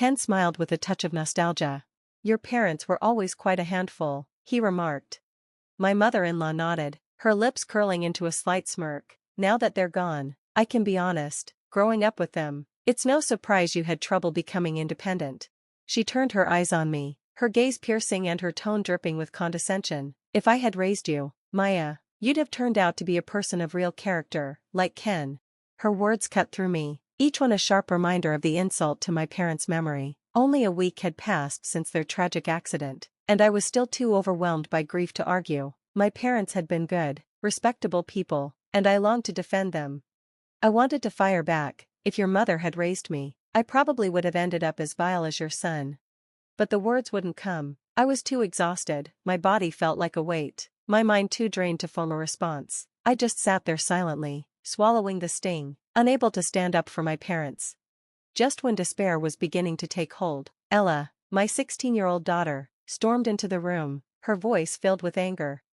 Ken smiled with a touch of nostalgia. Your parents were always quite a handful, he remarked. My mother-in-law nodded, her lips curling into a slight smirk. Now that they're gone, I can be honest, growing up with them, it's no surprise you had trouble becoming independent. She turned her eyes on me, her gaze piercing and her tone dripping with condescension. If I had raised you, Maya, you'd have turned out to be a person of real character, like Ken. Her words cut through me, each one a sharp reminder of the insult to my parents' memory. Only a week had passed since their tragic accident, and I was still too overwhelmed by grief to argue. My parents had been good, respectable people, and I longed to defend them. I wanted to fire back. If your mother had raised me, I probably would have ended up as vile as your son. But the words wouldn't come. I was too exhausted, my body felt like a weight, my mind too drained to form a response. I just sat there silently, swallowing the sting, unable to stand up for my parents. Just when despair was beginning to take hold, Ella, my 16-year-old daughter, stormed into the room, her voice filled with anger.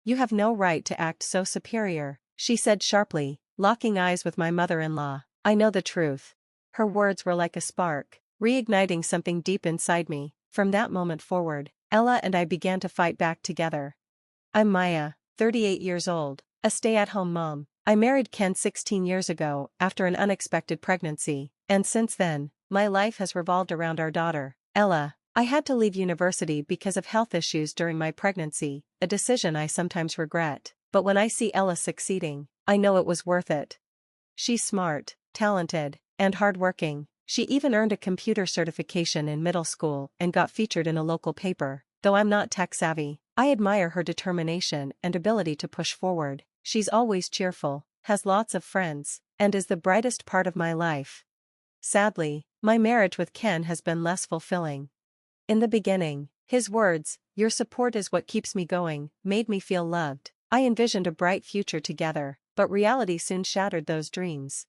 You have no right to act so superior, she said sharply, locking eyes with my mother-in-law. I know the truth. Her words were like a spark, reigniting something deep inside me. From that moment forward, Ella and I began to fight back together. I'm Maya, 38 years old, a stay-at-home mom. I married Ken 16 years ago after an unexpected pregnancy, and since then, my life has revolved around our daughter, Ella. I had to leave university because of health issues during my pregnancy, a decision I sometimes regret, but when I see Ella succeeding, I know it was worth it. She's smart, talented, and hardworking. She even earned a computer certification in middle school and got featured in a local paper. Though I'm not tech-savvy, I admire her determination and ability to push forward. She's always cheerful, has lots of friends, and is the brightest part of my life. Sadly, my marriage with Ken has been less fulfilling. In the beginning, his words, "Your support is what keeps me going," made me feel loved. I envisioned a bright future together, but reality soon shattered those dreams.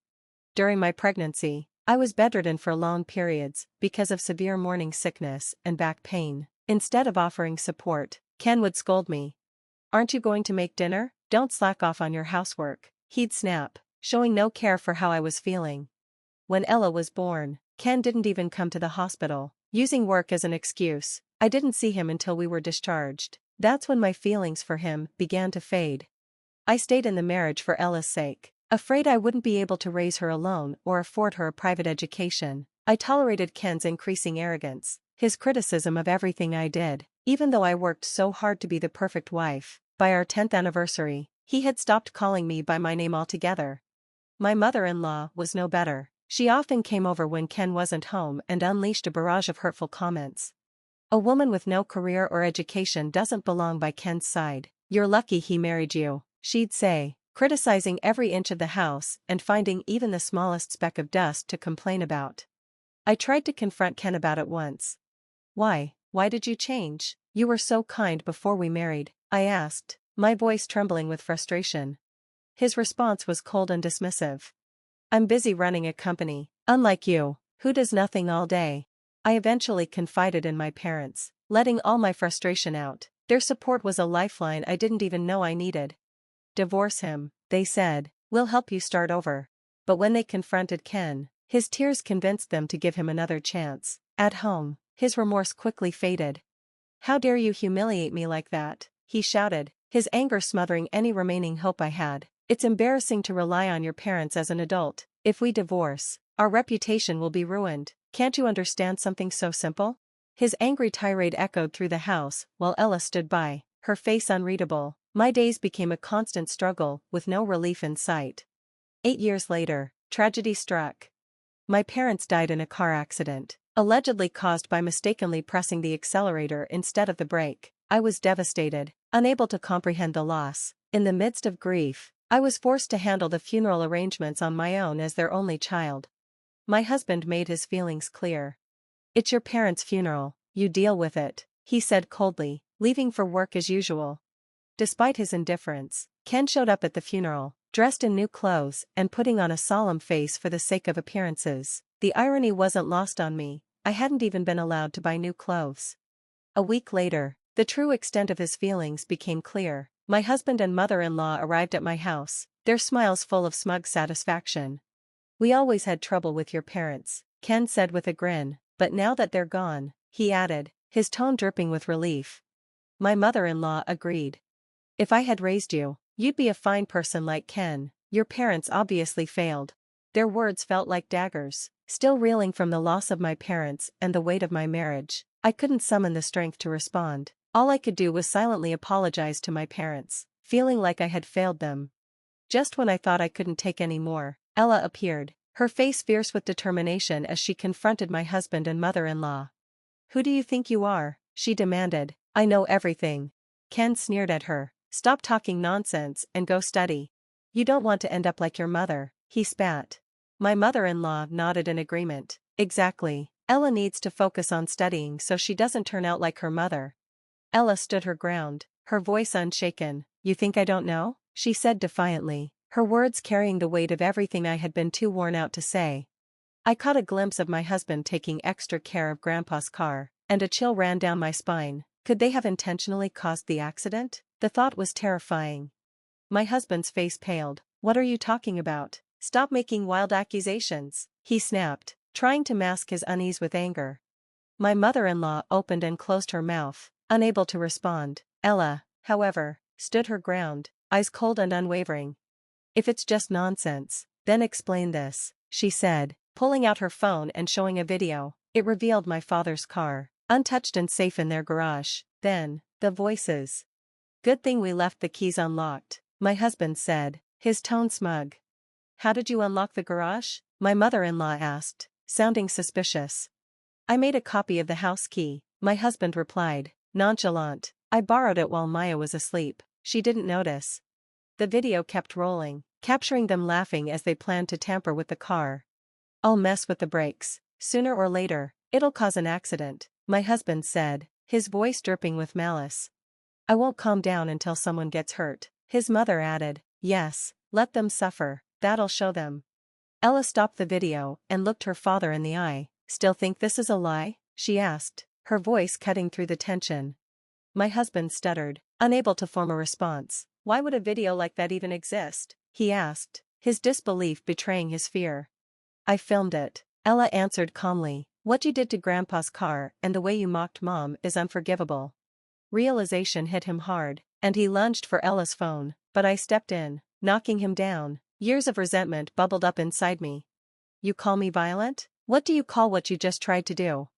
During my pregnancy, I was bedridden for long periods because of severe morning sickness and back pain. Instead of offering support, Ken would scold me. Aren't you going to make dinner? Don't slack off on your housework, he'd snap, showing no care for how I was feeling. When Ella was born, Ken didn't even come to the hospital, using work as an excuse. I didn't see him until we were discharged. That's when my feelings for him began to fade. I stayed in the marriage for Ella's sake, afraid I wouldn't be able to raise her alone or afford her a private education. I tolerated Ken's increasing arrogance, his criticism of everything I did, even though I worked so hard to be the perfect wife. By our 10th anniversary, he had stopped calling me by my name altogether. My mother-in-law was no better. She often came over when Ken wasn't home and unleashed a barrage of hurtful comments. A woman with no career or education doesn't belong by Ken's side. You're lucky he married you, she'd say, criticizing every inch of the house and finding even the smallest speck of dust to complain about. I tried to confront Ken about it once. Why did you change? You were so kind before we married, I asked, my voice trembling with frustration. His response was cold and dismissive. I'm busy running a company, unlike you, who does nothing all day. I eventually confided in my parents, letting all my frustration out. Their support was a lifeline I didn't even know I needed. Divorce him, they said, we'll help you start over. But when they confronted Ken, his tears convinced them to give him another chance. At home, his remorse quickly faded. How dare you humiliate me like that, he shouted, his anger smothering any remaining hope I had. It's embarrassing to rely on your parents as an adult. If we divorce, our reputation will be ruined. Can't you understand something so simple? His angry tirade echoed through the house while Ella stood by, her face unreadable. My days became a constant struggle with no relief in sight. 8 years later, tragedy struck. My parents died in a car accident, allegedly caused by mistakenly pressing the accelerator instead of the brake. I was devastated, unable to comprehend the loss. In the midst of grief, I was forced to handle the funeral arrangements on my own as their only child. My husband made his feelings clear. It's your parents' funeral, you deal with it, he said coldly, leaving for work as usual. Despite his indifference, Ken showed up at the funeral, dressed in new clothes and putting on a solemn face for the sake of appearances. The irony wasn't lost on me. I hadn't even been allowed to buy new clothes. A week later, the true extent of his feelings became clear. My husband and mother-in-law arrived at my house, their smiles full of smug satisfaction. We always had trouble with your parents, Ken said with a grin. But now that they're gone, he added, his tone dripping with relief. My mother-in-law agreed. If I had raised you, you'd be a fine person like Ken. Your parents obviously failed. Their words felt like daggers. Still reeling from the loss of my parents and the weight of my marriage, I couldn't summon the strength to respond. All I could do was silently apologize to my parents, feeling like I had failed them. Just when I thought I couldn't take any more, Ella appeared, her face fierce with determination as she confronted my husband and mother-in-law. Who do you think you are? She demanded. I know everything. Ken sneered at her. Stop talking nonsense and go study. You don't want to end up like your mother, he spat. My mother-in-law nodded in agreement. Exactly. Ella needs to focus on studying so she doesn't turn out like her mother. Ella stood her ground, her voice unshaken. You think I don't know? She said defiantly, her words carrying the weight of everything I had been too worn out to say. I caught a glimpse of my husband taking extra care of Grandpa's car, and a chill ran down my spine. Could they have intentionally caused the accident? The thought was terrifying. My husband's face paled. What are you talking about? Stop making wild accusations, he snapped, trying to mask his unease with anger. My mother-in-law opened and closed her mouth, unable to respond. Ella, however, stood her ground, eyes cold and unwavering. If it's just nonsense, then explain this, she said, pulling out her phone and showing a video. It revealed my father's car, untouched and safe in their garage. Then, the voices. Good thing we left the keys unlocked, my husband said, his tone smug. How did you unlock the garage? My mother-in-law asked, sounding suspicious. I made a copy of the house key, my husband replied, nonchalant. I borrowed it while Maya was asleep. She didn't notice. The video kept rolling, capturing them laughing as they planned to tamper with the car. I'll mess with the brakes. Sooner or later, it'll cause an accident, my husband said, his voice dripping with malice. I won't calm down until someone gets hurt, his mother added. Yes, let them suffer, that'll show them. Ella stopped the video and looked her father in the eye. Still think this is a lie? She asked, her voice cutting through the tension. My husband stuttered, unable to form a response. Why would a video like that even exist? He asked, his disbelief betraying his fear. I filmed it, Ella answered calmly. What you did to Grandpa's car and the way you mocked Mom is unforgivable. Realization hit him hard, and he lunged for Ella's phone, but I stepped in, knocking him down. Years of resentment bubbled up inside me. You call me violent? What do you call what you just tried to do?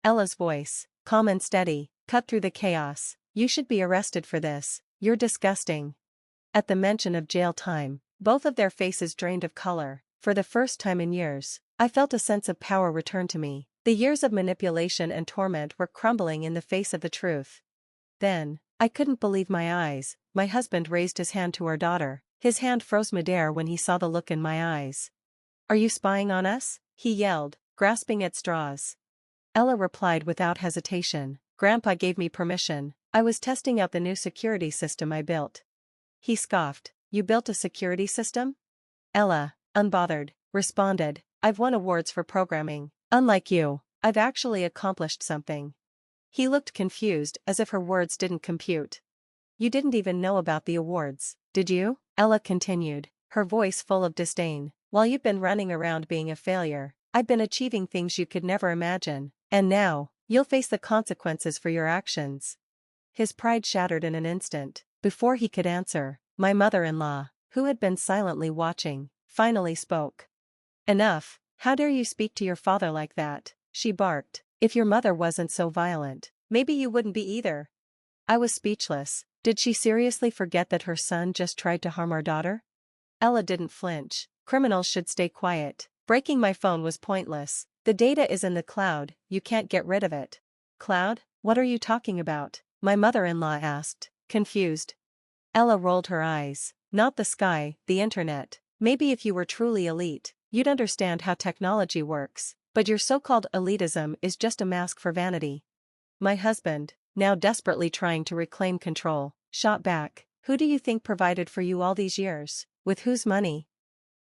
Ella's voice, calm and steady, cut through the chaos. You should be arrested for this. You're disgusting. At the mention of jail time, both of their faces drained of color. For the first time in years, I felt a sense of power return to me. The years of manipulation and torment were crumbling in the face of the truth. Then, I couldn't believe my eyes. My husband raised his hand to our daughter. His hand froze midair when he saw the look in my eyes. Are you spying on us? He yelled, grasping at straws. Ella replied without hesitation. Grandpa gave me permission. I was testing out the new security system I built. He scoffed. You built a security system? Ella, unbothered, responded. I've won awards for programming. Unlike you, I've actually accomplished something. He looked confused as if her words didn't compute. You didn't even know about the awards, did you? Ella continued, her voice full of disdain. While you've been running around being a failure, I've been achieving things you could never imagine. And now, you'll face the consequences for your actions. His pride shattered in an instant. Before he could answer, my mother-in-law, who had been silently watching, finally spoke. Enough. How dare you speak to your father like that? She barked. If your mother wasn't so violent, maybe you wouldn't be either. I was speechless. Did she seriously forget that her son just tried to harm our daughter? Ella didn't flinch. Criminals should stay quiet. Breaking my phone was pointless. The data is in the cloud, you can't get rid of it. Cloud? What are you talking about? My mother-in-law asked, confused. Ella rolled her eyes. Not the sky, the internet. Maybe if you were truly elite, you'd understand how technology works, but your so-called elitism is just a mask for vanity. My husband, now desperately trying to reclaim control, shot back. Who do you think provided for you all these years? With whose money?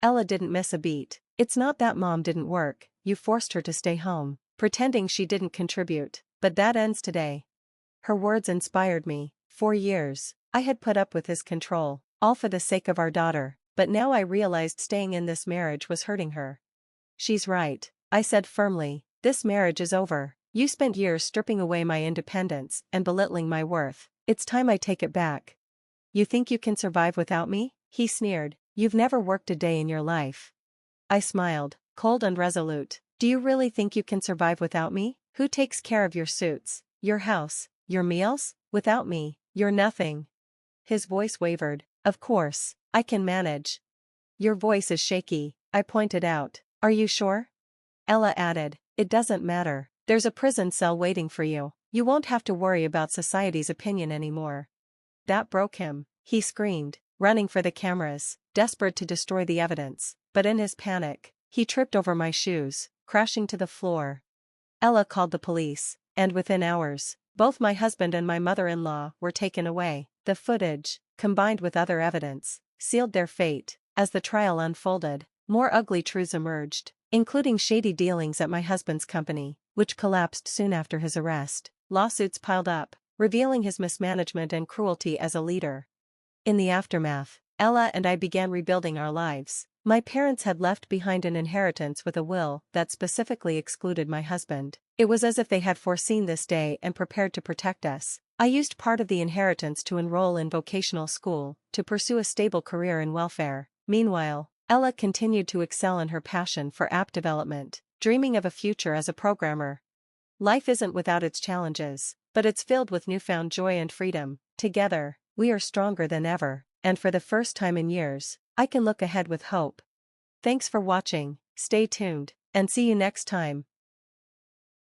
Ella didn't miss a beat. It's not that Mom didn't work, you forced her to stay home, pretending she didn't contribute, but that ends today. Her words inspired me. For years, I had put up with his control, all for the sake of our daughter, but now I realized staying in this marriage was hurting her. She's right, I said firmly. This marriage is over. You spent years stripping away my independence and belittling my worth. It's time I take it back. You think you can survive without me? He sneered. You've never worked a day in your life. I smiled, cold and resolute. Do you really think you can survive without me? Who takes care of your suits, your house, your meals? Without me, you're nothing. His voice wavered. Of course, I can manage. Your voice is shaky, I pointed out. Are you sure? Ella added. It doesn't matter. There's a prison cell waiting for you. You won't have to worry about society's opinion anymore. That broke him. He screamed, running for the cameras, desperate to destroy the evidence. But in his panic, he tripped over my shoes, crashing to the floor. Ella called the police, and within hours, both my husband and my mother-in-law were taken away. The footage, combined with other evidence, sealed their fate. As the trial unfolded, more ugly truths emerged, including shady dealings at my husband's company, which collapsed soon after his arrest. Lawsuits piled up, revealing his mismanagement and cruelty as a leader. In the aftermath, Ella and I began rebuilding our lives. My parents had left behind an inheritance with a will that specifically excluded my husband. It was as if they had foreseen this day and prepared to protect us. I used part of the inheritance to enroll in vocational school, to pursue a stable career in welfare. Meanwhile, Ella continued to excel in her passion for app development, dreaming of a future as a programmer. Life isn't without its challenges, but it's filled with newfound joy and freedom. Together, we are stronger than ever, and for the first time in years, I can look ahead with hope. Thanks for watching, stay tuned, and see you next time.